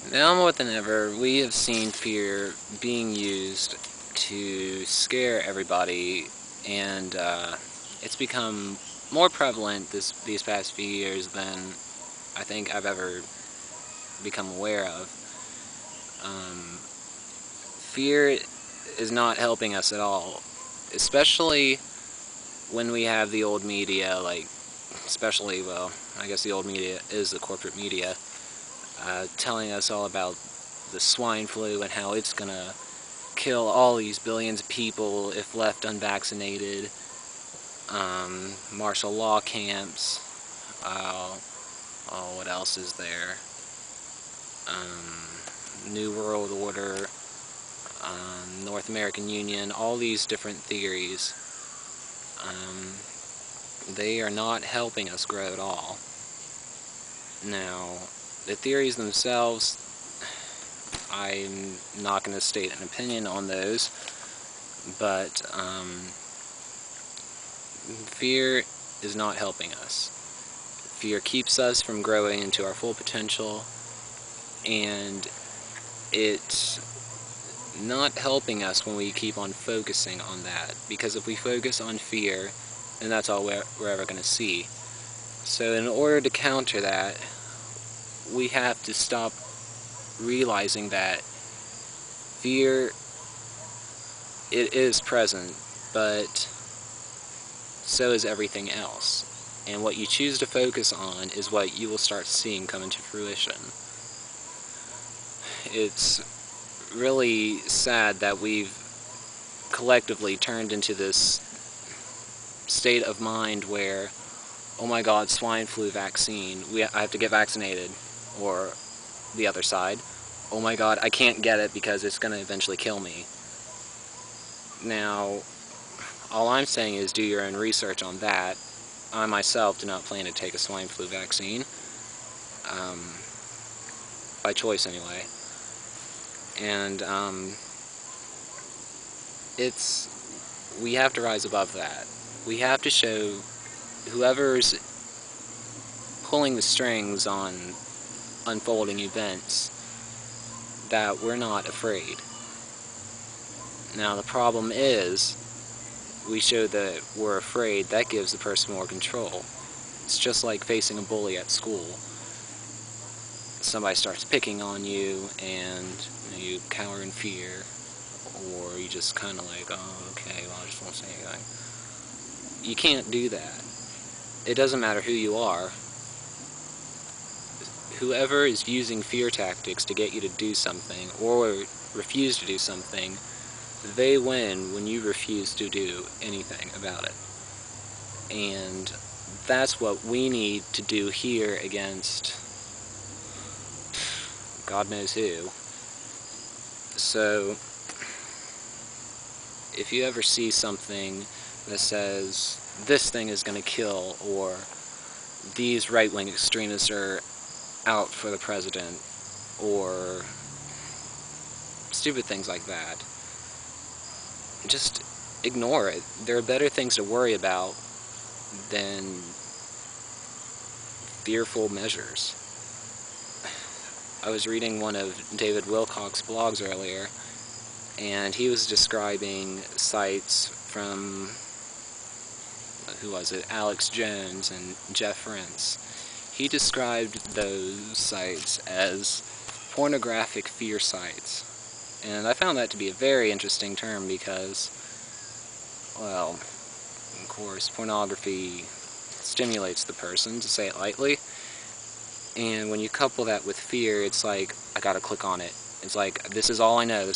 Now more than ever, we have seen fear being used to scare everybody, and it's become more prevalent these past few years than I think I've ever become aware of. Fear is not helping us at all, especially when we have the old media, especially, well, I guess the old media is the corporate media, telling us all about the swine flu and how it's gonna kill all these billions of people if left unvaccinated. Martial law camps. Oh, what else is there? New World Order, North American Union, all these different theories. They are not helping us grow at all. Now, the theories themselves, I'm not going to state an opinion on those, but fear is not helping us. Fear keeps us from growing into our full potential, and it's not helping us when we keep on focusing on that, because if we focus on fear, then that's all we're ever going to see. So in order to counter that, we have to stop realizing that fear, it is present, but so is everything else. And what you choose to focus on is what you will start seeing come into fruition. It's really sad that we've collectively turned into this state of mind where, oh my god, swine flu vaccine, I have to get vaccinated, or the other side, oh my god, I can't get it because it's going to eventually kill me. Now, all I'm saying is do your own research on that. I myself do not plan to take a swine flu vaccine, by choice anyway. And we have to rise above that. We have to show whoever's pulling the strings on unfolding events that we're not afraid. Now the problem is, we show that we're afraid, that gives the person more control. It's just like facing a bully at school. Somebody starts picking on you and you cower in fear, or you just kind of like, oh, okay, well, I just won't say anything. You can't do that. It doesn't matter who you are. Whoever is using fear tactics to get you to do something, or refuse to do something, they win when you refuse to do anything about it. And that's what we need to do here against God knows who. So, if you ever see something that says, this thing is going to kill, or these right-wing extremists are out for the president, or stupid things like that, just ignore it. There are better things to worry about than fearful measures. I was reading one of David Wilcock's blogs earlier, and he was describing sites from, who was it, Alex Jones and Jeff Rense. He described those sites as pornographic fear sites. And I found that to be a very interesting term because, well, of course, pornography stimulates the person, to say it lightly. And when you couple that with fear, it's like, I gotta click on it. It's like, this is all I know,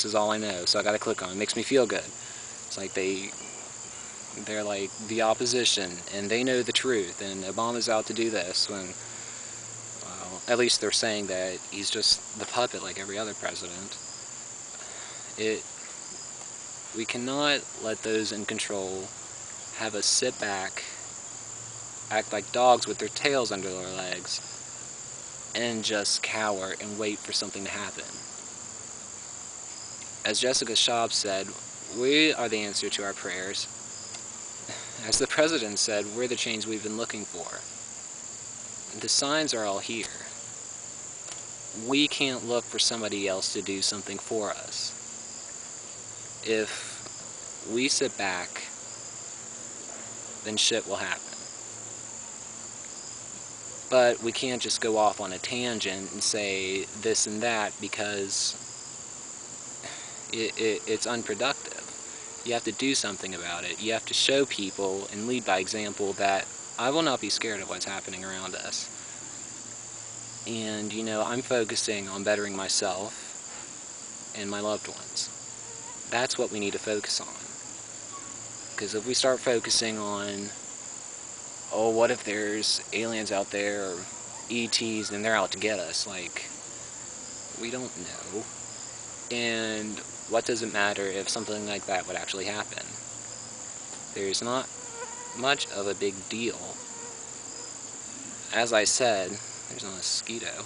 so I gotta click on it. It makes me feel good. It's like they're like the opposition, and they know the truth, and Obama's out to do this, when, well, at least they're saying that he's just the puppet like every other president. We cannot let those in control have us sit back, act like dogs with their tails under their legs, and just cower and wait for something to happen. As Jessica Schaub said, we are the answer to our prayers. As the president said, we're the change we've been looking for. The signs are all here. we can't look for somebody else to do something for us. If we sit back, then shit will happen. But we can't just go off on a tangent and say this and that, because it's unproductive. You have to do something about it. You have to show people and lead by example that I will not be scared of what's happening around us. And, you know, I'm focusing on bettering myself and my loved ones. That's what we need to focus on. Because if we start focusing on, oh, what if there's aliens out there, or ETs, and they're out to get us? Like, we don't know. And what does it matter if something like that would actually happen? There's not much of a big deal. As I said, there's a mosquito.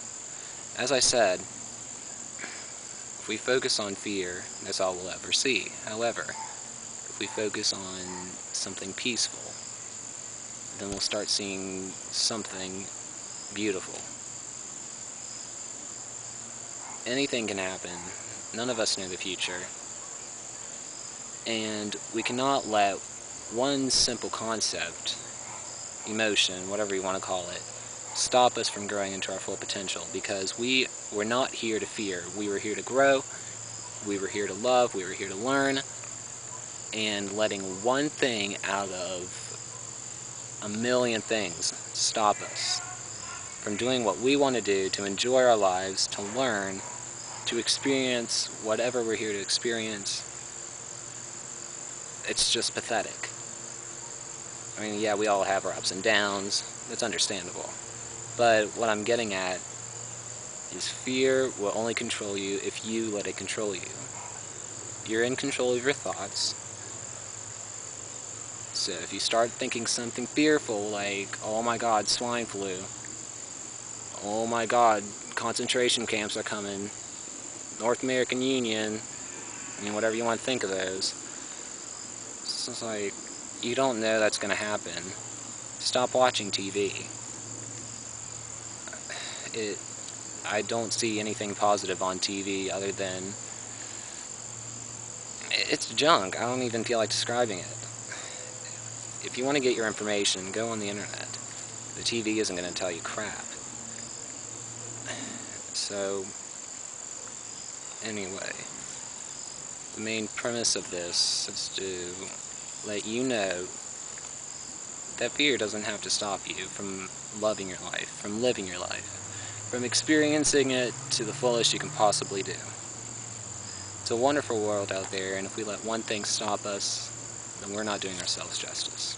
As I said, if we focus on fear, that's all we'll ever see. However, if we focus on something peaceful, then we'll start seeing something beautiful. Anything can happen. None of us know the future. And we cannot let one simple concept, emotion, whatever you want to call it, stop us from growing into our full potential, because we were not here to fear. We were here to grow. We were here to love. We were here to learn. And letting one thing out of a million things stop us from doing what we want to do, to enjoy our lives, to learn, to experience whatever we're here to experience. It's just pathetic. I mean, yeah, we all have our ups and downs. That's understandable. But what I'm getting at is fear will only control you if you let it control you. You're in control of your thoughts. So if you start thinking something fearful like, oh my God, swine flu, oh my God, concentration camps are coming, North American Union, I mean, whatever you want to think of those, it's just like, you don't know that's going to happen. Stop watching TV. I don't see anything positive on TV other than, it's junk. I don't even feel like describing it. If you want to get your information, go on the internet. The TV isn't going to tell you crap. So, anyway, the main premise of this is to let you know that fear doesn't have to stop you from loving your life, from living your life, from experiencing it to the fullest you can possibly do. It's a wonderful world out there, and if we let one thing stop us, then we're not doing ourselves justice.